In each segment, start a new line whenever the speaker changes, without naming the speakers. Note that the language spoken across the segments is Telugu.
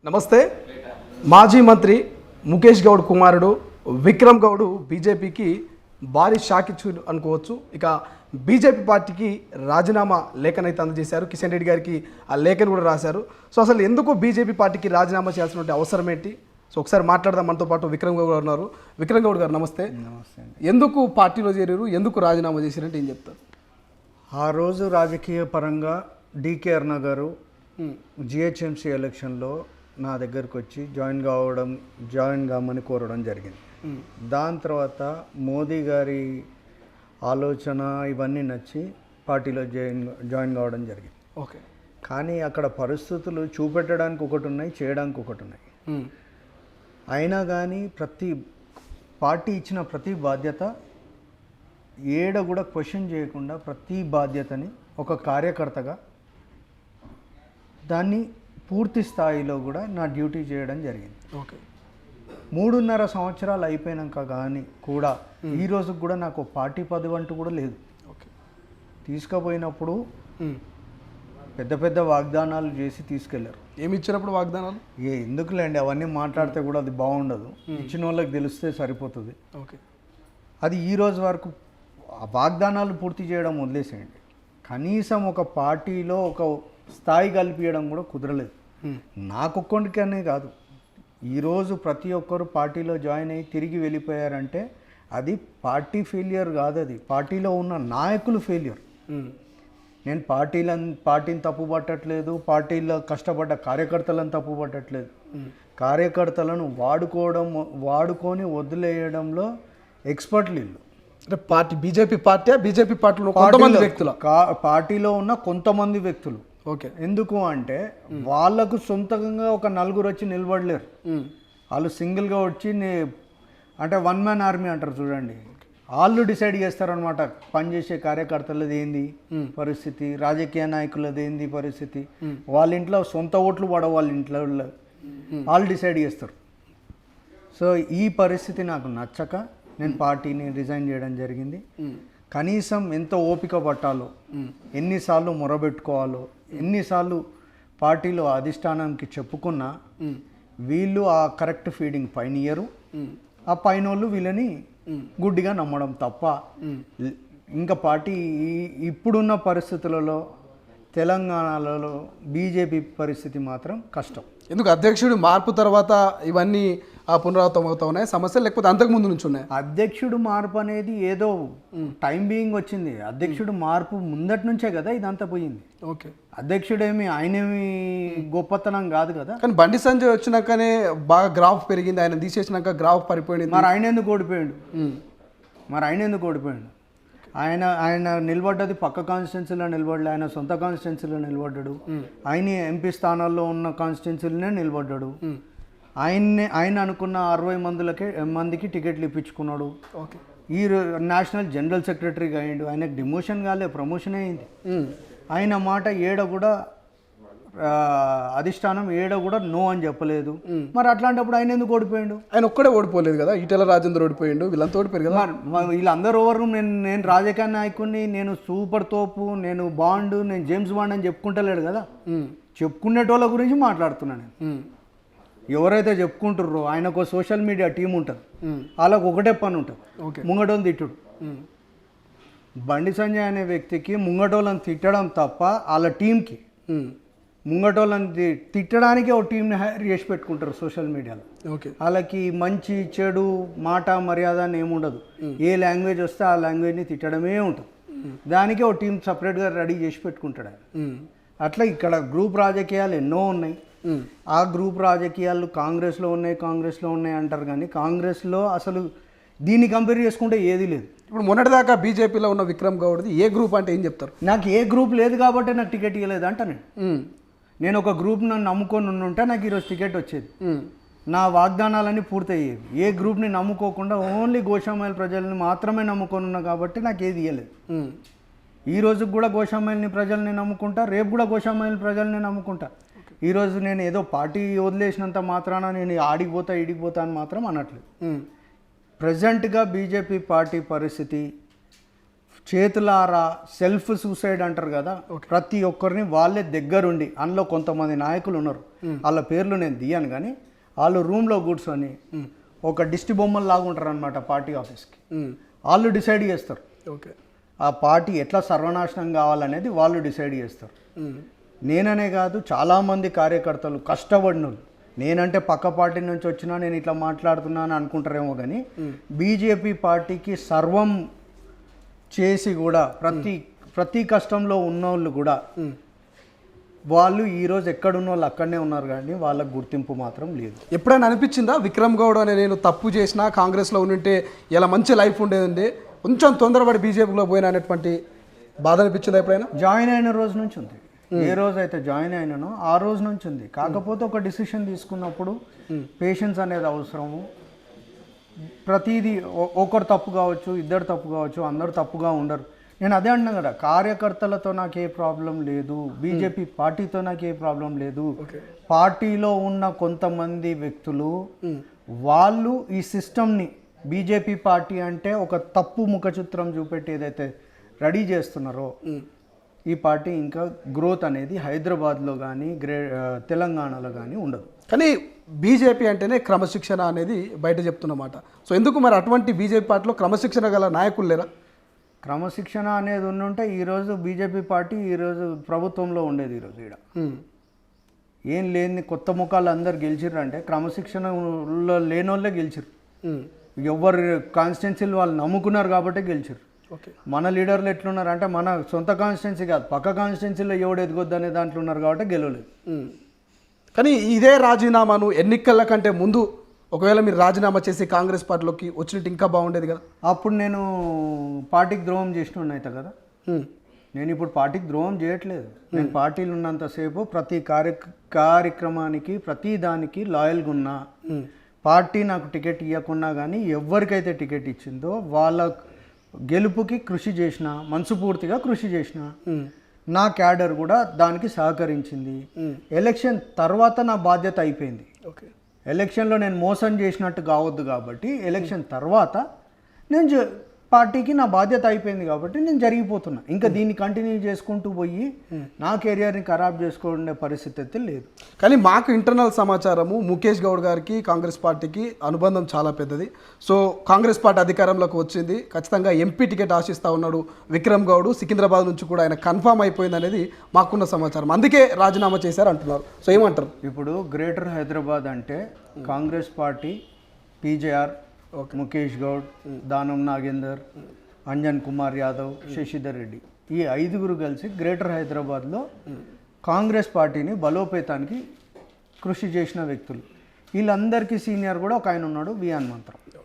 నమస్తే. మాజీ మంత్రి ముఖేష్ గౌడ్ కుమారుడు విక్రమ్ గౌడ్ బీజేపీకి భారీ షాక్ ఇచ్చు అనుకోవచ్చు. ఇక బీజేపీ పార్టీకి రాజీనామా లేఖనైతే అందజేశారు. కిషన్ రెడ్డి గారికి ఆ లేఖను కూడా రాశారు. సో అసలు ఎందుకు బీజేపీ పార్టీకి రాజీనామా చేయాల్సిన అవసరం ఏంటి? సో ఒకసారి మాట్లాడదాం. మనతో పాటు విక్రమ్ గౌడ్ గారు ఉన్నారు. విక్రమ్ గౌడ్ గారు నమస్తే.
నమస్తే.
ఎందుకు పార్టీలో చేరారు, ఎందుకు రాజీనామా చేశారంటే ఏం చెప్తారు?
ఆ రోజు రాజకీయ పరంగా డికే అరుణ గారు జిహెచ్ఎంసీ ఎలక్షన్లో నా దగ్గరకు వచ్చి జాయిన్ కామని కోరడం జరిగింది. దాని తర్వాత మోదీ గారి ఆలోచన ఇవన్నీ నచ్చి పార్టీలో జాయిన్ కావడం జరిగింది.
ఓకే.
కానీ అక్కడ పరిస్థితులు చూపెట్టడానికి ఒకటి ఉన్నాయి, చేయడానికి ఒకటి ఉన్నాయి. అయినా కానీ ప్రతి పార్టీ ఇచ్చిన ప్రతి బాధ్యత ఏడ కూడా క్వశ్చన్ చేయకుండా ప్రతి బాధ్యతని ఒక కార్యకర్తగా దాన్ని పూర్తి స్థాయిలో కూడా నా డ్యూటీ చేయడం జరిగింది.
ఓకే.
3.5 సంవత్సరాలు అయిపోయాక కానీ కూడా ఈ రోజుకి కూడా నాకు పార్టీ పదవి అంటూ కూడా లేదు.
ఓకే.
తీసుకుపోయినప్పుడు పెద్ద పెద్ద వాగ్దానాలు చేసి తీసుకెళ్లారు.
ఏమి ఇచ్చినప్పుడు వాగ్దానాలు?
ఎందుకులేండి, అవన్నీ మాట్లాడితే కూడా అది బాగుండదు. ఇచ్చిన వాళ్ళకి తెలిస్తే సరిపోతుంది.
ఓకే.
అది ఈ రోజు వరకు ఆ వాగ్దానాలు పూర్తి చేయడం వదిలేసేయండి, కనీసం ఒక పార్టీలో ఒక స్థాయి కల్పించడం కూడా కుదరలేదు. నాకొక్కడికనే కాదు, ఈరోజు ప్రతి ఒక్కరు పార్టీలో జాయిన్ అయ్యి తిరిగి వెళ్ళిపోయారంటే అది పార్టీ ఫెయిలియర్ కాదు, అది పార్టీలో ఉన్న నాయకులు ఫెయిలియర్. నేను పార్టీని తప్పు పట్టట్లేదు, పార్టీలో కష్టపడ్డ కార్యకర్తలను తప్పు పట్టట్లేదు. కార్యకర్తలను వాడుకొని వదిలేయడంలో ఎక్స్పర్ట్లు వీళ్ళు.
అంటే పార్టీ బీజేపీ పార్టీలో కొంతమంది వ్యక్తులు,
పార్టీలో ఉన్న కొంతమంది వ్యక్తులు.
ఓకే.
ఎందుకు అంటే వాళ్ళకు సొంతంగా ఒక నలుగురు వచ్చి నిలబడలేరు. వాళ్ళు సింగిల్గా వచ్చి అంటే 1 మ్యాన్ ఆర్మీ అంటారు చూడండి, వాళ్ళు డిసైడ్ చేస్తారనమాట. పనిచేసే కార్యకర్తలది ఏంది పరిస్థితి, రాజకీయ నాయకులది ఏంది పరిస్థితి, వాళ్ళ ఇంట్లో సొంత ఓట్లు పడవు, వాళ్ళ ఇంట్లో వాళ్ళు డిసైడ్ చేస్తారు. సో ఈ పరిస్థితి నాకు నచ్చక నేను పార్టీని రిజైన్ చేయడం జరిగింది. కనీసం ఎంత ఓపిక పట్టాలో, ఎన్నిసార్లు మొరబెట్టుకోవాలో, ఎన్నిసార్లు పార్టీలో అధిష్టానానికి చెప్పుకున్నా వీళ్ళు ఆ కరెక్ట్ ఫీడింగ్ పైన ఇయ్యరు. ఆ పైన వాళ్ళు వీళ్ళని గుడ్డిగా నమ్మడం తప్ప ఇంకా పార్టీ ఇప్పుడున్న పరిస్థితులలో తెలంగాణలో బీజేపీ పరిస్థితి మాత్రం కష్టం.
ఎందుకు అధ్యక్షుడి మార్పు తర్వాత ఇవన్నీ పునరావృతం అవుతా ఉన్నాయి సమస్యలు, లేకపోతే అంతకుముందు నుంచి ఉన్నాయి?
అధ్యక్షుడు మార్పు అనేది ఏదో టైం బీయింగ్ వచ్చింది. అధ్యక్షుడు మార్పు ముందటి నుంచే కదా ఇదంతా పోయింది.
ఓకే.
అధ్యక్షుడేమి ఆయనేమి గొప్పతనం కాదు కదా.
కానీ బండి సంజయ్ వచ్చినాకనే బాగా గ్రాఫ్ పెరిగింది, ఆయన తీసేసినాక గ్రాఫ్ పడిపోయింది.
మరి ఆయన ఎందుకు ఓడిపోయాడు? ఆయన నిలబడ్డది పక్క కాన్స్టిట్యున్సీలో నిలబడలే, ఆయన సొంత కాన్స్టిట్యున్సీలో నిలబడ్డాడు. ఆయన ఎంపీ స్థానాల్లో ఉన్న కాన్స్టిట్యున్సీలోనే నిలబడ్డాడు. ఆయన అనుకున్న 60 మందికి టికెట్లు ఇప్పించుకున్నాడు.
ఓకే.
ఈ నేషనల్ జనరల్ సెక్రటరీగా అయ్యిండు. ఆయనకు డిమోషన్ కాలే, ప్రమోషన్ అయింది. ఆయన మాట కూడా అధిష్టానం కూడా నో అని చెప్పలేదు. మరి అట్లాంటప్పుడు ఆయన ఎందుకు ఓడిపోయాడు?
ఆయన ఒక్కడే ఓడిపోలేదు కదా, ఈటెల రాజేందర్ ఓడిపోయిండు, వీళ్ళంతా ఓడిపోయారు కదా.
వీళ్ళందరూ ఎవరు? నేను రాజకీయ నాయకుడిని, నేను సూపర్ తోపు, నేను బాండ్, నేను జేమ్స్ బాండ్ అని చెప్పుకుంటలేడు కదా. చెప్పుకునేటోళ్ళ గురించి మాట్లాడుతున్నాను నేను. ఎవరైతే చెప్పుకుంటుర్రో ఆయనకు సోషల్ మీడియా టీం ఉంటుంది, వాళ్ళకు ఒకటే పని ఉంటుంది, ముంగటోళ్ళని తిట్టుడు. బండి సంజయ్ అనే వ్యక్తికి ముంగటోళ్ళని తిట్టడం తప్ప వాళ్ళ టీంకి ముంగటోళ్ళని తిట్టడానికి ఒక టీంని హైర్ చేసి పెట్టుకుంటారు సోషల్ మీడియాలో.
ఓకే.
వాళ్ళకి మంచి చెడు మాట మర్యాద అని ఏముండదు. ఏ లాంగ్వేజ్ వస్తే ఆ లాంగ్వేజ్ని తిట్టడమే ఉంటుంది. దానికి ఒక టీం సపరేట్గా రెడీ చేసి పెట్టుకుంటాడు ఆయన. అట్లా ఇక్కడ గ్రూప్ రాజకీయాలు ఎన్నో ఉన్నాయి. ఆ గ్రూప్ రాజకీయాలు కాంగ్రెస్లో ఉన్నాయి అంటారు, కానీ కాంగ్రెస్లో అసలు దీన్ని కంపేర్ చేసుకుంటే ఏది లేదు.
ఇప్పుడు మొన్నటిదాకా బీజేపీలో ఉన్న విక్రమ్ గౌడ్ది ఏ గ్రూప్ అంటే ఏం చెప్తారు?
నాకు ఏ గ్రూప్ లేదు కాబట్టి నాకు టికెట్ ఇవ్వలేదు అంట. నేను ఒక గ్రూప్ నన్ను నమ్ముకొని ఉంటే నాకు ఈరోజు టికెట్ వచ్చేది, నా వాగ్దానాలన్నీ పూర్తయ్యేవి. ఏ గ్రూప్ని నమ్ముకోకుండా ఓన్లీ గోషామైల్ ప్రజల్ని మాత్రమే నమ్ముకొని ఉన్నా కాబట్టి నాకు ఏది ఇవ్వలేదు. ఈ రోజుకి కూడా గోషామైల్ని ప్రజల్ని నమ్ముకుంటా, రేపు కూడా గోషామైల్ ప్రజల్ని నమ్ముకుంటా. ఈరోజు నేను ఏదో పార్టీ వదిలేసినంత మాత్రాన నేను ఈడికిపోతా అని మాత్రం అనట్లేదు. ప్రజెంట్గా బీజేపీ పార్టీ పరిస్థితి చేతులారా సెల్ఫ్ సూసైడ్ అంటారు కదా, ప్రతి ఒక్కరిని వాళ్ళే దగ్గరుండి, అందులో కొంతమంది నాయకులు ఉన్నారు, వాళ్ళ పేర్లు నేను తీయను కానీ వాళ్ళు రూమ్లో కూర్చొని ఒక దిష్టి బొమ్మలు లాగా ఉంటారు అనమాట పార్టీ ఆఫీస్కి. వాళ్ళు డిసైడ్ చేస్తారు
ఓకే
ఆ పార్టీ ఎట్లా సర్వనాశనం కావాలనేది వాళ్ళు డిసైడ్ చేస్తారు. నేననే కాదు, చాలామంది కార్యకర్తలు కష్టపడినోళ్ళు, నేనంటే పక్క పార్టీ నుంచి వచ్చినా నేను ఇట్లా మాట్లాడుతున్నాను అనుకుంటారేమో కానీ బీజేపీ పార్టీకి సర్వం చేసి కూడా ప్రతి కష్టంలో ఉన్నోళ్ళు కూడా వాళ్ళు ఈరోజు ఎక్కడున్న వాళ్ళు అక్కడనే ఉన్నారు, కానీ వాళ్ళకు గుర్తింపు మాత్రం లేదు.
ఎప్పుడైనా అనిపించిందా విక్రమ్ గౌడ్ అనే నేను తప్పు చేసినా కాంగ్రెస్లో ఉంటే ఇలా మంచి లైఫ్ ఉండేదండి, కొంచెం తొందరపడి బీజేపీలో పోయినా అనేటువంటి బాధ అనిపించిందా ఎప్పుడైనా?
జాయిన్ అయిన రోజు నుంచి ఉంది, ఏ రోజు అయితే జాయిన్ అయినానో ఆ రోజు నుంచి ఉంది. కాకపోతే ఒక డిసిషన్ తీసుకున్నప్పుడు పేషెన్స్ అనేది అవసరము. ప్రతిదీ ఒకరు తప్పు కావచ్చు, ఇద్దరు తప్పు కావచ్చు, అందరు తప్పుగా ఉండరు. నేను అదే అంటున్నా కదా, కార్యకర్తలతో నాకు ఏ ప్రాబ్లం లేదు, బీజేపీ పార్టీతో నాకు ఏ ప్రాబ్లం లేదు. పార్టీలో ఉన్న కొంతమంది వ్యక్తులు వాళ్ళు ఈ సిస్టమ్ని, బీజేపీ పార్టీ అంటే ఒక తప్పు ముఖ చిత్రం చూపెట్టి ఏదైతే రెడీ చేస్తున్నారో, ఈ పార్టీ ఇంకా గ్రోత్ అనేది హైదరాబాద్లో కానీ తెలంగాణలో కానీ ఉండదు.
కానీ బీజేపీ అంటేనే క్రమశిక్షణ అనేది బయట చెప్తున్నమాట. సో ఎందుకు మరి అటువంటి బీజేపీ పార్టీలో క్రమశిక్షణ గల నాయకులు లేరా?
క్రమశిక్షణ అనేది ఉంటే ఈరోజు బీజేపీ పార్టీ ఈరోజు ప్రభుత్వంలో ఉండేది. ఈరోజు ఈడ ఏం లేని కొత్త ముఖాలు అందరు గెలిచిర్రు అంటే క్రమశిక్షణలో లేనోళ్ళే గెలిచిర్రు. ఎవరు కాన్స్టిట్యున్సీలు వాళ్ళు నమ్ముకున్నారు కాబట్టి గెలిచిర్రు. మన లీడర్లు ఎట్లున్నారు అంటే మన సొంత కాన్స్టిట్యున్సీ కాదు, పక్క కాన్స్టిట్యున్సీలో ఎవడు ఎదుగొద్దు అనే దాంట్లో ఉన్నారు కాబట్టి గెలవలేదు.
కానీ ఇదే రాజీనామాను ఎన్నికల కంటే ముందు ఒకవేళ మీరు రాజీనామా చేసి కాంగ్రెస్ పార్టీలోకి వచ్చినట్టు ఇంకా బాగుండేది కదా.
అప్పుడు నేను పార్టీకి ద్రోహం చేసిన అయితే కదా. నేను ఇప్పుడు పార్టీకి ద్రోహం చేయట్లేదు. నేను పార్టీలు ఉన్నంతసేపు ప్రతి కార్యక్రమానికి ప్రతి దానికి లాయల్గా ఉన్నా. పార్టీ నాకు టికెట్ ఇవ్వకున్నా కానీ ఎవరికైతే టికెట్ ఇచ్చిందో వాళ్ళ గెలుపుకి కృషి చేసిన, మనసుపూర్తిగా కృషి చేసిన. నా క్యాడర్ కూడా దానికి సహకరించింది. ఎలక్షన్ తర్వాత నా బాధ్యత అయిపోయింది. ఎలక్షన్లో నేను మోసం చేసినట్టు కావద్దు కాబట్టి ఎలక్షన్ తర్వాత నేను పార్టీకి నా బాధ్యత అయిపోయింది కాబట్టి నేను జరిగిపోతున్నా. ఇంకా దీన్ని కంటిన్యూ చేసుకుంటూ పోయి నా కెరియర్ని ఖరాబ్ చేసుకునే పరిస్థితి అయితే లేదు.
కానీ మాకు ఇంటర్నల్ సమాచారము ముఖేష్ గౌడ్ గారికి కాంగ్రెస్ పార్టీకి అనుబంధం చాలా పెద్దది. సో కాంగ్రెస్ పార్టీ అధికారంలోకి వచ్చింది, ఖచ్చితంగా ఎంపీ టికెట్ ఆశిస్తూ ఉన్నాడు విక్రమ్ గౌడ్. సికింద్రాబాద్ నుంచి కూడా ఆయన కన్ఫామ్ అయిపోయింది అనేది మాకున్న సమాచారం, అందుకే రాజీనామా చేశారు అంటున్నారు. సో ఏమంటారు?
ఇప్పుడు గ్రేటర్ హైదరాబాద్ అంటే కాంగ్రెస్ పార్టీ, పీజేఆర్, ముఖేష్ గౌడ్, దానం నాగేందర్, అంజన్ కుమార్ యాదవ్, శశిధర్ రెడ్డి, ఈ ఐదుగురు కలిసి గ్రేటర్ హైదరాబాద్లో కాంగ్రెస్ పార్టీని బలోపేతానికి కృషి చేసిన వ్యక్తులు. వీళ్ళందరికీ సీనియర్ కూడా ఒక ఆయన ఉన్నాడు, వి హనుమంతరావు.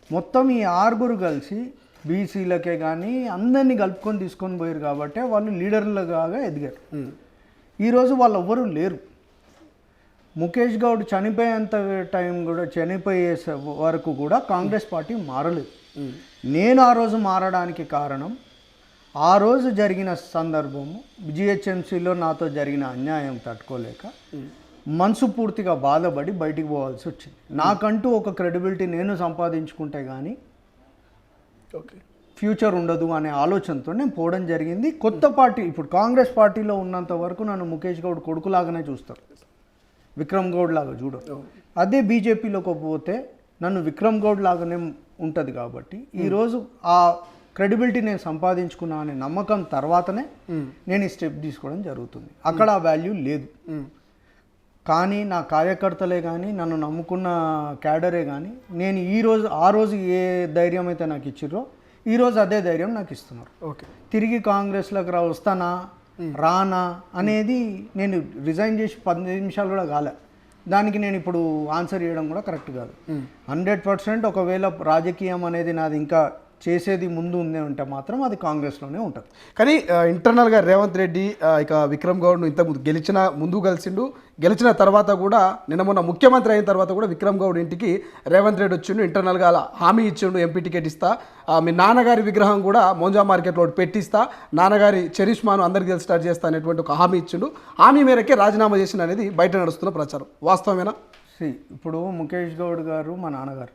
మొత్తం ఈ ఆరుగురు కలిసి బీసీలకే కానీ అందరినీ కలుపుకొని తీసుకొని పోయారు కాబట్టి వాళ్ళు లీడర్లుగా ఎదిగారు. ఈరోజు వాళ్ళు ఎవ్వరూ లేరు. ముఖేష్ గౌడ్ చనిపోయేంత టైం కూడా, చనిపోయే వరకు కూడా కాంగ్రెస్ పార్టీ మారలేదు. నేను ఆ రోజు మారడానికి కారణం, ఆ రోజు జరిగిన సందర్భము, జిహెచ్ఎంసీలో నాతో జరిగిన అన్యాయం తట్టుకోలేక మనసు పూర్తిగా బాధపడి బయటికి పోవాల్సి వచ్చింది. నాకంటూ ఒక క్రెడిబిలిటీ నేను సంపాదించుకుంటే కానీ ఫ్యూచర్ ఉండదు అనే ఆలోచనతో నేను పోవడం జరిగింది. కొత్త పార్టీ, ఇప్పుడు కాంగ్రెస్ పార్టీలో ఉన్నంత వరకు నన్ను ముఖేష్ గౌడ్ కొడుకులాగానే చూస్తారు, విక్రమ్ గౌడ్ లాగా చూడరు. అదే బీజేపీలోకి పోతే నన్ను విక్రమ్ గౌడ్ లాగానే ఉంటుంది కాబట్టి ఈరోజు ఆ క్రెడిబిలిటీ నేను సంపాదించుకున్నా అనే నమ్మకం తర్వాతనే నేను ఈ స్టెప్ తీసుకోవడం జరుగుతుంది. అక్కడ ఆ వాల్యూ లేదు. కానీ నా కార్యకర్తలే కానీ, నన్ను నమ్ముకున్న క్యాడరే కానీ, నేను ఆ రోజు ఏ ధైర్యం అయితే నాకు ఇచ్చిర్రో ఈరోజు అదే ధైర్యం నాకు ఇస్తున్నారు. తిరిగి కాంగ్రెస్లోకి వస్తానా రానా అనేది నేను రిజైన్ చేసి 15 నిమిషాలు కూడా కాలే. దానికి నేను ఇప్పుడు ఆన్సర్ చేయడం కూడా కరెక్ట్ కాదు. 100% ఒకవేళ రాజకీయం అనేది నాది ఇంకా చేసేది ముందు ఉంది అంటే మాత్రం అది కాంగ్రెస్లోనే ఉంటుంది.
కానీ ఇంటర్నల్గా రేవంత్ రెడ్డి ఇక విక్రమ్ గౌడ్ను ఇంతకుముందు ముందు కలిసిండు, గెలిచిన తర్వాత కూడా నిన్న మొన్న ముఖ్యమంత్రి అయిన తర్వాత కూడా విక్రమ్ గౌడ్ ఇంటికి రేవంత్ రెడ్డి వచ్చిండు, ఇంటర్నల్గా అలా హామీ ఇచ్చిండు, ఎంపీ టికెట్ ఇస్తా, మీ నాన్నగారి విగ్రహం కూడా మోంజా మార్కెట్లో పెట్టిస్తా, నాన్నగారి చరిష్మాను అందరికీ తెలిసి స్టార్ట్ చేస్తా అనేటువంటి ఒక హామీ ఇచ్చిండు. హామీ మేరకే రాజీనామా చేసిన అనేది బయట నడుస్తున్న ప్రచారం, వాస్తవమేనా?
ఇప్పుడు ముఖేష్ గౌడ్ గారు మా నాన్నగారు,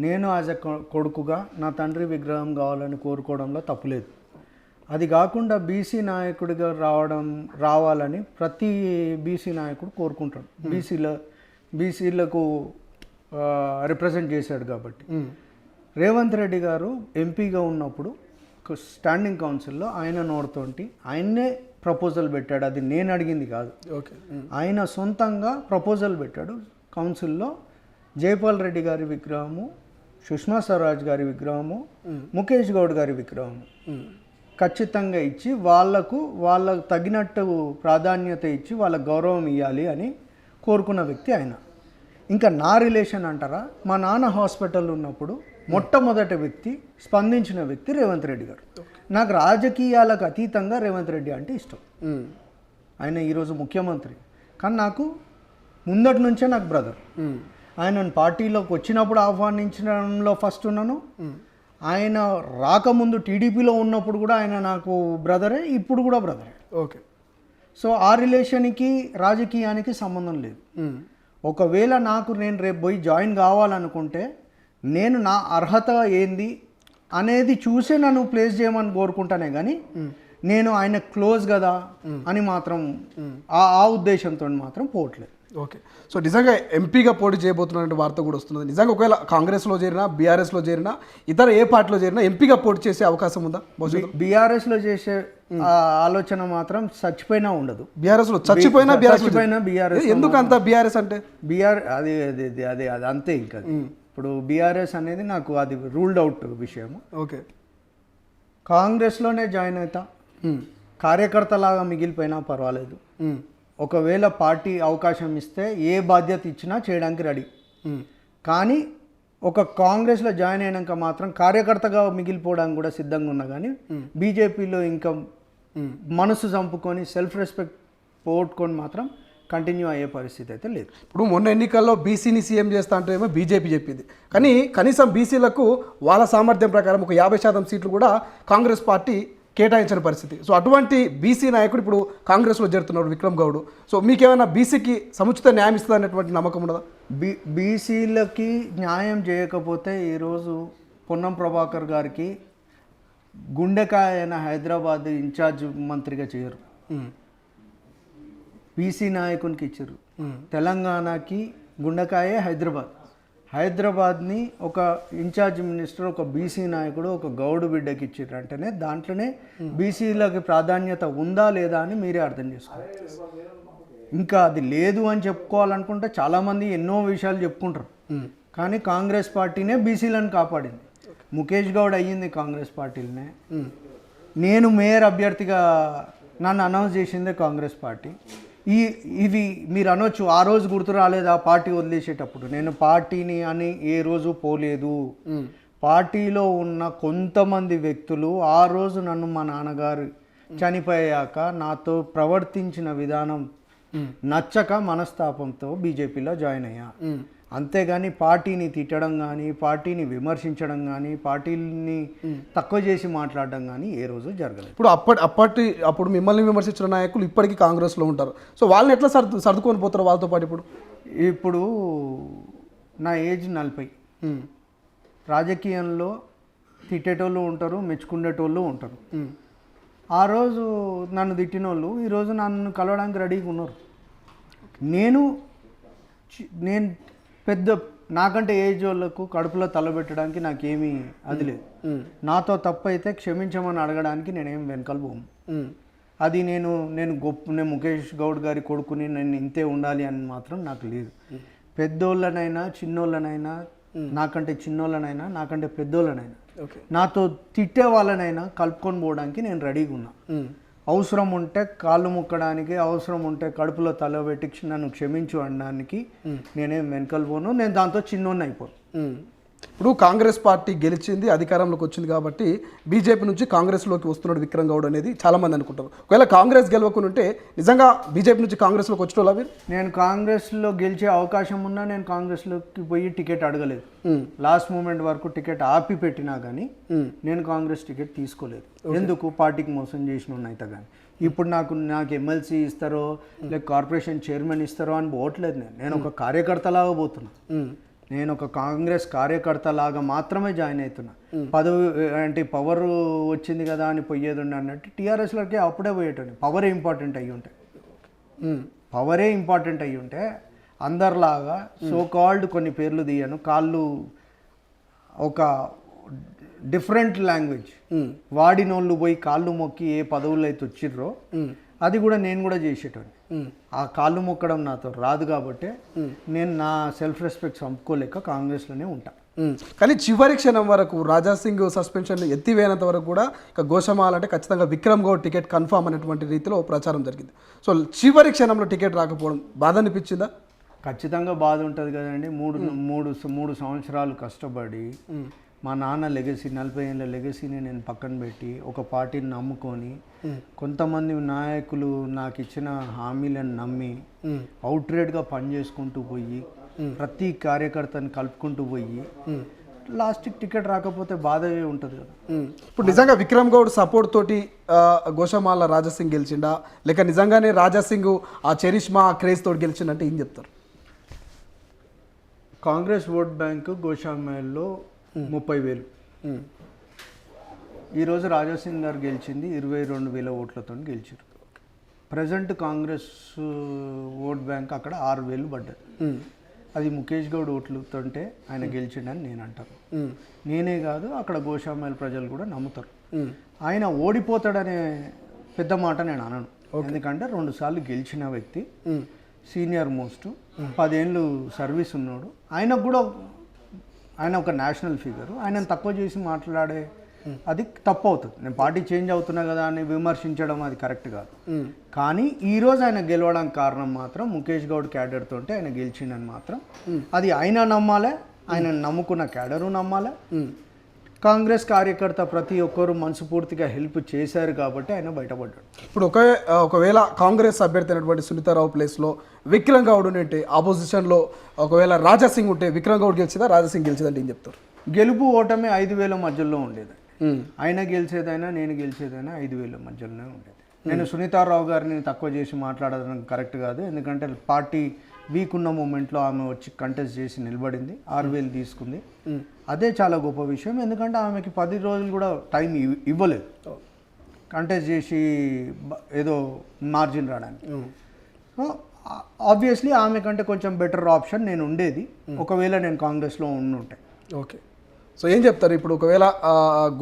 నేను యాజ్ ఎ కొడుకుగా నా తండ్రి విగ్రహం కావాలని కోరుకోవడంలో తప్పులేదు. అది కాకుండా బీసీ నాయకుడిగా రావాలని ప్రతి బీసీ నాయకుడు కోరుకుంటాడు. బీసీలకు రిప్రజెంట్ చేశాడు కాబట్టి. రేవంత్ రెడ్డి గారు ఎంపీగా ఉన్నప్పుడు స్టాండింగ్ కౌన్సిల్లో ఆయన నోడుతోటి ఆయన్నే ప్రపోజల్ పెట్టాడు. అది నేను అడిగింది కాదు.
ఓకే.
ఆయన సొంతంగా ప్రపోజల్ పెట్టాడు కౌన్సిల్లో. జైపాల్ రెడ్డి గారి విగ్రహము, సుష్మా స్వరాజ్ గారి విగ్రహము, ముఖేష్ గౌడ్ గారి విగ్రహము ఖచ్చితంగా ఇచ్చి వాళ్ళకు తగినట్టు ప్రాధాన్యత ఇచ్చి వాళ్ళకు గౌరవం ఇవ్వాలి అని కోరుకున్న వ్యక్తి ఆయన. ఇంకా నా రిలేషన్ అంటారా, మా నాన్న హాస్పిటల్ ఉన్నప్పుడు మొట్టమొదటి వ్యక్తి స్పందించిన వ్యక్తి రేవంత్ రెడ్డి గారు. నాకు రాజకీయాలకు అతీతంగా రేవంత్ రెడ్డి అంటే ఇష్టం. ఆయన ఈరోజు ముఖ్యమంత్రి, కానీ నాకు ముందటి నుంచే నాకు బ్రదర్. ఆయన పార్టీలోకి వచ్చినప్పుడు ఆహ్వానించడంలో ఫస్ట్ ఉన్నాను. ఆయన రాకముందు టీడీపీలో ఉన్నప్పుడు కూడా ఆయన నాకు బ్రదరే, ఇప్పుడు కూడా బ్రదరే.
ఓకే.
సో ఆ రిలేషన్కి రాజకీయానికి సంబంధం లేదు. ఒకవేళ నేను రేపు పోయి జాయిన్ కావాలనుకుంటే నేను నా అర్హత ఏంది అనేది చూసే నన్ను ప్లేస్ చేయమని కోరుకుంటానే కానీ నేను ఆయన క్లోజ్ కదా అని మాత్రం ఆ ఉద్దేశంతో మాత్రం పోవట్లేదు.
ఓకే. సో నిజంగా ఎంపీగా పోటీ చేయబోతున్నటువంటి వార్త కూడా వస్తున్నది. నిజంగా ఒకవేళ కాంగ్రెస్లో చేరినా, బీఆర్ఎస్లో చేరినా, ఇతర ఏ పార్టీలో చేరినా ఎంపీగా పోటీ చేసే అవకాశం ఉందా?
బీఆర్ఎస్లో చేసే ఆలోచన మాత్రం చచ్చిపోయినా ఉండదు.
బీఆర్ఎస్లో చచ్చిపోయినా
బీఆర్ఎస్
ఎందుకు అంత బీఆర్ఎస్ అంటే
అది అది అంతే. ఇంకా ఇప్పుడు బీఆర్ఎస్ అనేది నాకు అది రూల్డ్ అవుట్ విషయం.
ఓకే.
కాంగ్రెస్లోనే జాయిన్ అవుతా, కార్యకర్తలాగా మిగిలిపోయినా పర్వాలేదు. ఒకవేళ పార్టీ అవకాశం ఇస్తే ఏ బాధ్యత ఇచ్చినా చేయడానికి రెడీ. కానీ ఒక కాంగ్రెస్లో జాయిన్ అయినాక మాత్రం కార్యకర్తగా మిగిలిపోవడానికి కూడా సిద్ధంగా ఉన్నా. కానీ బీజేపీలో ఇంకా మనసు చంపుకొని సెల్ఫ్ రెస్పెక్ట్ పోగొట్టుకొని మాత్రం కంటిన్యూ అయ్యే పరిస్థితి అయితే లేదు.
ఇప్పుడు మొన్న ఎన్నికల్లో బీసీని సీఎం చేస్తా అంటే ఏమో బీజేపీ చెప్పింది, కానీ కనీసం బీసీలకు వాళ్ళ సామర్థ్యం ప్రకారం ఒక 50% సీట్లు కూడా కాంగ్రెస్ పార్టీ కేటాయించిన పరిస్థితి. సో అటువంటి బీసీ నాయకుడు ఇప్పుడు కాంగ్రెస్లో చేరుతున్నాడు విక్రమ్ గౌడ్. సో మీకేమైనా బీసీకి సముచిత న్యాయం ఇస్తుంది అనేటువంటి నమ్మకం ఉన్నదా?
బీసీలకి న్యాయం చేయకపోతే ఈరోజు పొన్నం ప్రభాకర్ గారికి గుండెకాయ అయిన హైదరాబాద్ ఇన్ఛార్జ్ మంత్రిగా చేయరు. బీసీ నాయకునికి ఇచ్చారు. తెలంగాణకి గుండెకాయే హైదరాబాద్ని ఒక ఇన్ఛార్జ్ మినిస్టర్, ఒక బీసీ నాయకుడు, ఒక గౌడు బిడ్డకి ఇచ్చారు అంటేనే దాంట్లోనే బీసీలకి ప్రాధాన్యత ఉందా లేదా అని మీరే అర్థం చేసుకోవాలి. ఇంకా అది లేదు అని చెప్పుకోవాలనుకుంటే చాలామంది ఎన్నో విషయాలు చెప్పుకుంటారు. కానీ కాంగ్రెస్ పార్టీనే బీసీలను కాపాడింది. ముఖేష్ గౌడ్ అయ్యింది కాంగ్రెస్ పార్టీలనే. నేను మేయర్ అభ్యర్థిగా నన్ను అనౌన్స్ చేసిందే కాంగ్రెస్ పార్టీ. ఇవి మీరు అనొచ్చు, ఆ రోజు గుర్తు రాలేదు ఆ పార్టీ వదిలేసేటప్పుడు. నేను పార్టీని అని ఏ రోజు పోలేదు. పార్టీలో ఉన్న కొంతమంది వ్యక్తులు ఆ రోజు నన్ను మా నాన్నగారు చనిపోయాక నాతో ప్రవర్తించిన విధానం నచ్చక మనస్తాపంతో బీజేపీలో జాయిన్ అయ్యా. అంతేగాని పార్టీని తిట్టడం కానీ, పార్టీని విమర్శించడం కానీ, పార్టీని తక్కువ చేసి మాట్లాడడం కానీ ఏ రోజు జరగలేదు.
ఇప్పుడు అప్పుడు మిమ్మల్ని విమర్శించిన నాయకులు ఇప్పటికీ కాంగ్రెస్లో ఉంటారు. సో వాళ్ళని ఎట్లా సర్దుకొని పోతారు వాళ్ళతో పాటు?
ఇప్పుడు నా ఏజ్ 40. రాజకీయంలో తిట్టేటోళ్ళు ఉంటారు, మెచ్చుకునేటోళ్ళు ఉంటారు. ఆ రోజు నన్ను తిట్టిన వాళ్ళు ఈరోజు నన్ను కలవడానికి రెడీగా ఉన్నారు. నేను పెద్ద నాకంటే ఏజ్ వాళ్ళకు కడుపులో తలబెట్టడానికి నాకేమీ అది లేదు. నాతో తప్పు అయితే క్షమించమని అడగడానికి నేనేం వెనకాల పోను. అది నేను ముఖేష్ గౌడ్ గారి కొడుకుని నేను ఇంతే ఉండాలి అని మాత్రం నాకు లేదు. పెద్దోళ్ళనైనా చిన్నోళ్ళనైనా, నాకంటే చిన్నోళ్ళనైనా, నాకంటే పెద్దోళ్ళనైనా, నాతో తిట్టే వాళ్ళనైనా కలుపుకొని పోవడానికి నేను రెడీగా ఉన్నా. అవసరం ఉంటే కాళ్ళు ముక్కడానికి, అవసరం ఉంటే కడుపులో తల పెట్టి నన్ను క్షమించు అనడానికి నేనేం వెనకలు పోను. నేను దాంతో చిన్నోన్ని అయిపోను.
ఇప్పుడు కాంగ్రెస్ పార్టీ గెలిచింది, అధికారంలోకి వచ్చింది కాబట్టి బీజేపీ నుంచి కాంగ్రెస్లోకి వస్తున్నాడు విక్రమ్ గౌడ్ అనేది చాలామంది అనుకుంటారు. ఒకవేళ కాంగ్రెస్ గెలవకుంటే నిజంగా బీజేపీ నుంచి కాంగ్రెస్లోకి వచ్చిన వాళ్ళు
నేను కాంగ్రెస్లో గెలిచే అవకాశం ఉన్నా నేను కాంగ్రెస్లోకి పోయి టికెట్ అడగలేదు. లాస్ట్ మూమెంట్ వరకు టికెట్ ఆపి పెట్టినా కానీ నేను కాంగ్రెస్ టికెట్ తీసుకోలేదు. ఎందుకు? పార్టీకి మోసం చేసిన అయితే కానీ. ఇప్పుడు నాకు ఎమ్మెల్సీ ఇస్తారో లేక కార్పొరేషన్ చైర్మన్ ఇస్తారో అని పోవట్లేదు. నేను ఒక కార్యకర్తలాగా పోతున్నా. నేను ఒక కాంగ్రెస్ కార్యకర్త లాగా మాత్రమే జాయిన్ అవుతున్నా. పదవి అంటే పవర్ వచ్చింది కదా అని పోయేది ఉండే అన్నట్టు టీఆర్ఎస్లోకి అప్పుడే పోయేటోని. పవరే ఇంపార్టెంట్ అయ్యి ఉంటే పవరే ఇంపార్టెంట్ అయ్యి ఉంటే అందరిలాగా సో కాల్డ్ కొన్ని పేర్లు తీయను, కాళ్ళు ఒక డిఫరెంట్ లాంగ్వేజ్ వాడినోళ్ళు పోయి కాళ్ళు మొక్కి ఏ పదవులు అయితే వచ్చిర్రో అది కూడా నేను కూడా చేసేటోని. ఆ కాళ్ళు మొక్కడం నాతో రాదు కాబట్టి నేను నా సెల్ఫ్ రెస్పెక్ట్ చంపుకోలేక కాంగ్రెస్లోనే ఉంటా.
కానీ చివరి క్షణం వరకు రాజా సింగ్ సస్పెన్షన్ ఎత్తివేయనంత వరకు కూడా ఇక గోషమాల్ అంటే ఖచ్చితంగా విక్రమ్ గౌడ్ టికెట్ కన్ఫామ్ అనేటువంటి రీతిలో ప్రచారం జరిగింది. సో చివరి క్షణంలో టికెట్ రాకపోవడం బాధ అనిపించిందా?
ఖచ్చితంగా బాధ ఉంటుంది కదండి. మూడు సంవత్సరాలు కష్టపడి మా నాన్న లెగసీ 40 ఏళ్ళ లెగసీని నేను పక్కన పెట్టి ఒక పార్టీని నమ్ముకొని కొంతమంది నాయకులు నాకు ఇచ్చిన హామీలను నమ్మి అవుట్రేట్గా పనిచేసుకుంటూ పోయి ప్రతి కార్యకర్తని కలుపుకుంటూ పోయి లాస్ట్కి టికెట్ రాకపోతే బాధగా ఉంటుంది కదా.
ఇప్పుడు నిజంగా విక్రమ్ గౌడ్ సపోర్ట్ తోటి గోషమాల రాజాసింగ్ గెలిచిండా లేక నిజంగానే రాజాసింగ్ ఆ చరిష్మా క్రేజ్ తోటి గెలిచిందంటే ఏం చెప్తారు?
Congress vote bank గోషామేల్లో 30,000. ఈరోజు రాజాసింగ్ గారు గెలిచింది 22,000 ఓట్లతో గెలిచారు. ప్రజెంట్ కాంగ్రెస్ ఓట్ బ్యాంక్ అక్కడ 6,000 పడ్డది. అది ముఖేష్ గౌడ్ ఓట్లతోంటే ఆయన గెలిచిండని నేను అంటాను. నేనే కాదు అక్కడ గోషామేల్ ప్రజలు కూడా నమ్ముతారు. ఆయన ఓడిపోతాడనే పెద్ద మాట నేను అనను. ఎందుకంటే 2 సార్లు గెలిచిన వ్యక్తి, సీనియర్ మోస్ట్, 10 ఏళ్ళు సర్వీస్ ఉన్నాడు. ఆయన ఒక నేషనల్ ఫిగర్. ఆయనను తక్కువ చేసి మాట్లాడే అది తప్పు అవుతుంది. నేను పార్టీ చేంజ్ అవుతున్నా కదా అని విమర్శించడం అది కరెక్ట్ కాదు. కానీ ఈరోజు ఆయన గెలవడానికి కారణం మాత్రం ముఖేష్ గౌడ్ క్యాడర్ తోటి ఆయన గెలిచిండని మాత్రం అది ఆయన నమ్మాలే, ఆయన నమ్ముకున్న క్యాడరు నమ్మాలే. కాంగ్రెస్ కార్యకర్త ప్రతి ఒక్కరు మనస్ఫూర్తిగా హెల్ప్ చేశారు కాబట్టి ఆయన బయటపడ్డాడు.
ఇప్పుడు ఒకవేళ కాంగ్రెస్ అభ్యర్థి అయినటువంటి సునీతారావు ప్లేస్లో విక్రమ్ గౌడ్ ఉంటే ఆపోజిషన్లో ఒకవేళ రాజాసింగ్ ఉంటే విక్రమ్ గౌడ్ గెలిచిందా రాజాసింగ్ గెలిచిందంటే ఏం చెప్తారు?
గెలుపు ఓటమి 5,000 మధ్యలో ఉండేది. ఆయన గెలిచేదైనా నేను గెలిచేదైనా 5,000 మధ్యలోనే ఉండేది. నేను సునీతారావు గారిని తక్కువ చేసి మాట్లాడడం కరెక్ట్ కాదు. ఎందుకంటే పార్టీ వీక్ ఉన్న మూమెంట్లో ఆమె వచ్చి కంటెస్ట్ చేసి నిలబడింది, 6,000 తీసుకుంది. అదే చాలా గొప్ప విషయం. ఎందుకంటే ఆమెకి 10 రోజులు కూడా టైం ఇవ్వలేదు కంటెస్ట్ చేసి ఏదో మార్జిన్ రావడానికి. ఆబ్వియస్లీ ఆమె కంటే కొంచెం బెటర్ ఆప్షన్ నేను ఉండేది ఒకవేళ నేను కాంగ్రెస్లో ఉండుంటే.
ఓకే, సో ఏం చెప్తారు ఇప్పుడు ఒకవేళ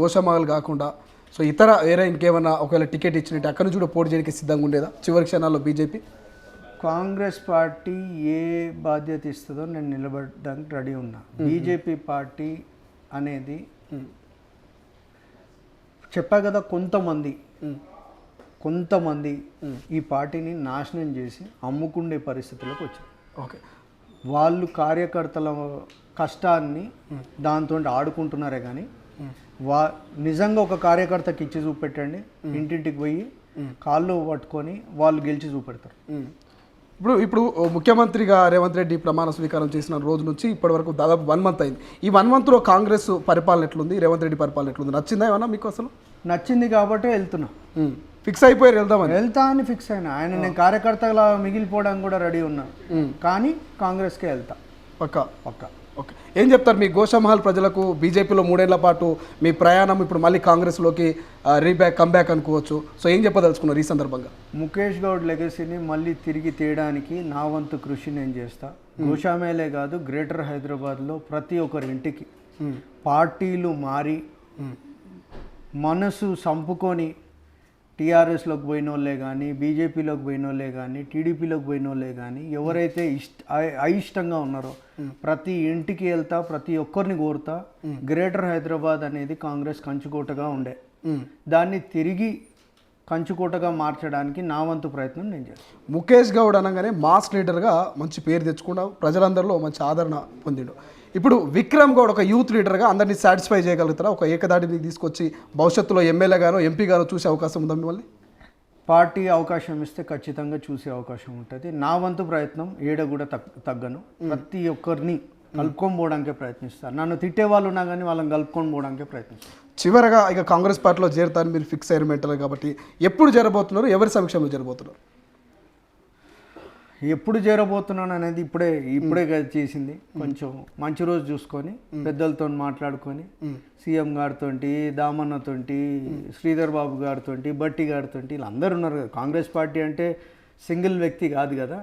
గోషమాల్ కాకుండా సో ఇతర వేరే ఇంకేమన్నా ఒకవేళ టికెట్ ఇచ్చినట్టు అక్కడి నుంచి కూడా పోటీ చేయడానికి సిద్ధంగా ఉండేదా చివరి క్షణాల్లో బీజేపీ?
కాంగ్రెస్ పార్టీ ఏ బాధ్యత ఇస్తుందో నేను నిలబడడానికి రెడీ ఉన్నా. బీజేపీ పార్టీ అనేది చెప్పా కదా, కొంతమంది ఈ పార్టీని నాశనం చేసి అమ్ముకుండే పరిస్థితులకు వచ్చారు.
ఓకే,
వాళ్ళు కార్యకర్తల కష్టాన్ని దాంతో ఆడుకుంటున్నారే కానీ నిజంగా ఒక కార్యకర్తకి ఇచ్చి చూపెట్టండి, ఇంటింటికి పోయి కాళ్ళు పట్టుకొని వాళ్ళు గెలిచి చూపెడతారు.
ఇప్పుడు ముఖ్యమంత్రిగా రేవంత్ రెడ్డి ప్రమాణ స్వీకారం చేసిన రోజు నుంచి ఇప్పటి వరకు దాదాపు 1 మంత్ అయింది. ఈ 1 మంత్లో కాంగ్రెస్ పరిపాలన ఎట్లుంది, రేవంత్ రెడ్డి పరిపాలన ఎట్లుంది, నచ్చిందా ఏమన్నా మీకు? అసలు
నచ్చింది కాబట్టి వెళ్తున్నా.
ఫిక్స్ అయిపోయారు
వెళ్తా అని ఫిక్స్ అయినా. నేను కార్యకర్తలా మిగిలిపోవడానికి కూడా రెడీ ఉన్నా, కానీ కాంగ్రెస్కే వెళ్తా
పక్కా.
పక్కా.
ఓకే, ఏం చెప్తారు మీ గోషామహల్ ప్రజలకు? బీజేపీలో 3 ఏళ్ల పాటు మీ ప్రయాణం ఇప్పుడు మళ్ళీ కాంగ్రెస్లోకి కమ్బ్యాక్ అనుకోవచ్చు. సో ఏం చెప్పదలుచుకున్నారు ఈ సందర్భంగా?
ముఖేష్ గౌడ్ లెగసీని మళ్ళీ తిరిగి తేయడానికి నా వంతు కృషి నేను చేస్తా. గోషామేలే కాదు, గ్రేటర్ హైదరాబాద్లో ప్రతి ఒక్కరి ఇంటికి పార్టీలు మారి మనసు సంపుకొని టీఆర్ఎస్లోకి పోయిన వాళ్ళే కానీ, బీజేపీలోకి పోయిన వాళ్ళే కానీ, టీడీపీలోకి పోయిన వాళ్ళే కానీ ఎవరైతే అయిష్టంగా ఉన్నారో ప్రతి ఇంటికి వెళ్తా, ప్రతి ఒక్కరిని కోరుతా. గ్రేటర్ హైదరాబాద్ అనేది కాంగ్రెస్ కంచుకోటగా ఉండే, దాన్ని తిరిగి కంచుకోటగా మార్చడానికి నా వంతు ప్రయత్నం నేను చేస్తాను.
ముఖేష్ గౌడ్ అనగానే మాస్ లీడర్గా మంచి పేరు తెచ్చుకుండా ప్రజలందరిలో మంచి ఆదరణ పొందిండు. ఇప్పుడు విక్రమ్ గౌడ్ ఒక యూత్ లీడర్గా అందరినీ సాటిస్ఫై చేయగలుగుతారా? ఒక ఏకదాటిని తీసుకొచ్చి భవిష్యత్తులో ఎమ్మెల్యేగానో ఎంపీగానో చూసే అవకాశం ఉందా మిమ్మల్ని?
పార్టీ అవకాశం ఇస్తే ఖచ్చితంగా చూసే అవకాశం ఉంటుంది. నా వంతు ప్రయత్నం ఏడ కూడా తగ్గను. ప్రతి ఒక్కరిని కలుపుకొని పోవడానికే ప్రయత్నిస్తాను. నన్ను తిట్టే వాళ్ళు ఉన్నా కానీ వాళ్ళని కలుపుకొని పోవడానికే ప్రయత్నిస్తాను.
చివరగా ఇక కాంగ్రెస్ పార్టీలో చేరుతాను మీరు ఫిక్స్ అయ్యారు మెంటల్ కాబట్టి ఎప్పుడు జరబోతున్నారు, ఎవరి సమక్షంలో జరబోతున్నారు?
ఎప్పుడు చేరబోతున్నాను అనేది ఇప్పుడే కదా చేసింది. కొంచెం మంచి రోజు చూసుకొని పెద్దలతో మాట్లాడుకొని సీఎం గారితో, దామన్నతో, శ్రీధర్ బాబు గారితో, బట్టి గారితో, వీళ్ళందరూ ఉన్నారు కదా. కాంగ్రెస్ పార్టీ అంటే సింగిల్ వ్యక్తి కాదు కదా,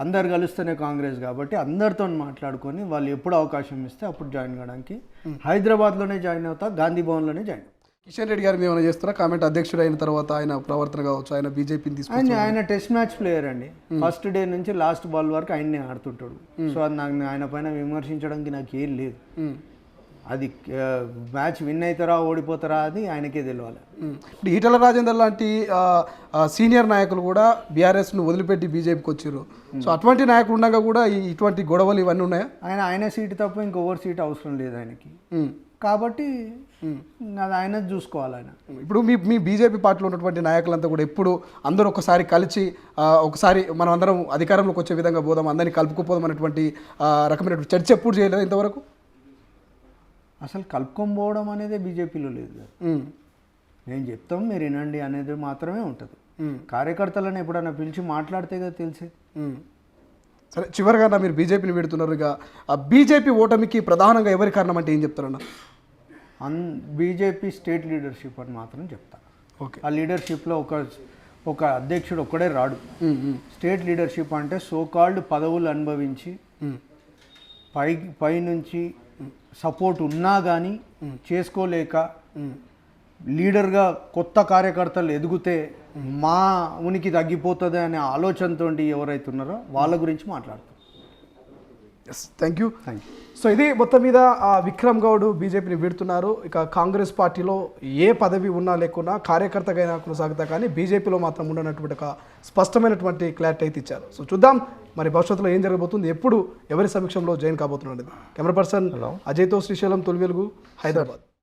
అందరు కలిస్తేనే కాంగ్రెస్ కాబట్టి అందరితో మాట్లాడుకొని వాళ్ళు ఎప్పుడు అవకాశం ఇస్తే అప్పుడు జాయిన్ కావడానికి హైదరాబాద్లోనే జాయిన్ అవుతా, గాంధీ భవన్లోనే జాయిన్ అవుతా.
కిషన్ రెడ్డి గారు ఏమైనా చేస్తారా? కామెంట్ అధ్యక్షుడు అయిన తర్వాత ఆయన ప్రవర్తన కావచ్చు, ఆయన బీజేపీని తీసుకొని
ఆయన టెస్ట్ మ్యాచ్ ప్లేయర్ అండి. ఫస్ట్ డే నుంచి లాస్ట్ బాల్ వరకు ఆయన్నే ఆడుతుంటాడు. సో అది నాకు ఆయన పైన విమర్శించడానికి నాకు ఏం లేదు. అది మ్యాచ్ విన్ అవుతారా ఓడిపోతారా అది ఆయనకే తెలియాలి.
ఇప్పుడు ఈటల రాజేందర్ లాంటి సీనియర్ నాయకులు కూడా బీఆర్ఎస్ను వదిలిపెట్టి బీజేపీకి వచ్చారు. సో అటువంటి నాయకులు ఉండగా కూడా ఇటువంటి గొడవలు ఇవన్నీ ఉన్నాయా?
ఆయన సీటు తప్ప ఇంకొకరి సీట్ అవసరం లేదు ఆయనకి, కాబట్టి అది ఆయన చూసుకోవాలి. ఆయన
ఇప్పుడు మీ బీజేపీ పార్టీలో ఉన్నటువంటి నాయకులంతా కూడా ఎప్పుడు అందరూ ఒకసారి కలిసి ఒకసారి మనం అందరం అధికారంలోకి వచ్చే విధంగా పోదాం, అందరినీ కలుపుకుపోదాం అనేటువంటి రకమైన చర్చ ఎప్పుడు చేయలేదు ఇంతవరకు?
అసలు కలుపుకొని అనేది బీజేపీలో లేదు కదా. నేను చెప్తాం మీరు వినండి అనేది మాత్రమే ఉంటుంది. కార్యకర్తలను ఎప్పుడైనా పిలిచి మాట్లాడితే కదా తెలిసేది.
సరే, చివరిగా మీరు బీజేపీని పెడుతున్నారు. ఇక ఆ బీజేపీ ఓటమికి ప్రధానంగా ఎవరి కారణం అంటే ఏం చెప్తారన్న?
బీజేపీ స్టేట్ లీడర్షిప్ అని మాత్రం చెప్తాను.
ఓకే,
ఆ లీడర్షిప్లో ఒక అధ్యక్షుడు ఒక్కడే రాడు. స్టేట్ లీడర్షిప్ అంటే సోకాల్డ్ పదవులు అనుభవించి పైనుంచి సపోర్ట్ ఉన్నా కానీ చేసుకోలేక లీడర్గా కొత్త కార్యకర్తలు ఎదిగితే మా ఉనికి తగ్గిపోతుంది అనే ఆలోచనతో ఎవరైతే ఉన్నారో వాళ్ళ గురించి మాట్లాడతారు.
Yes, thank you. సో ఇది మొత్తం మీద విక్రమ్ గౌడ్ బీజేపీని వీడుతున్నారు. ఇక కాంగ్రెస్ పార్టీలో ఏ పదవి ఉన్నా లేకున్నా కార్యకర్తగా కొనసాగుతా కానీ బీజేపీలో మాత్రం ఉండనటువంటి ఒక స్పష్టమైనటువంటి క్లారిటీ అయితే ఇచ్చారు. సో చూద్దాం మరి భవిష్యత్తులో ఏం జరగబోతుంది, ఎప్పుడు ఎవరి సమక్షంలో జాయిన్ కాబోతున్నాడు. కెమెరా పర్సన్ అజయ్తో శ్రీశైలం, తొలి వెలుగు, హైదరాబాద్.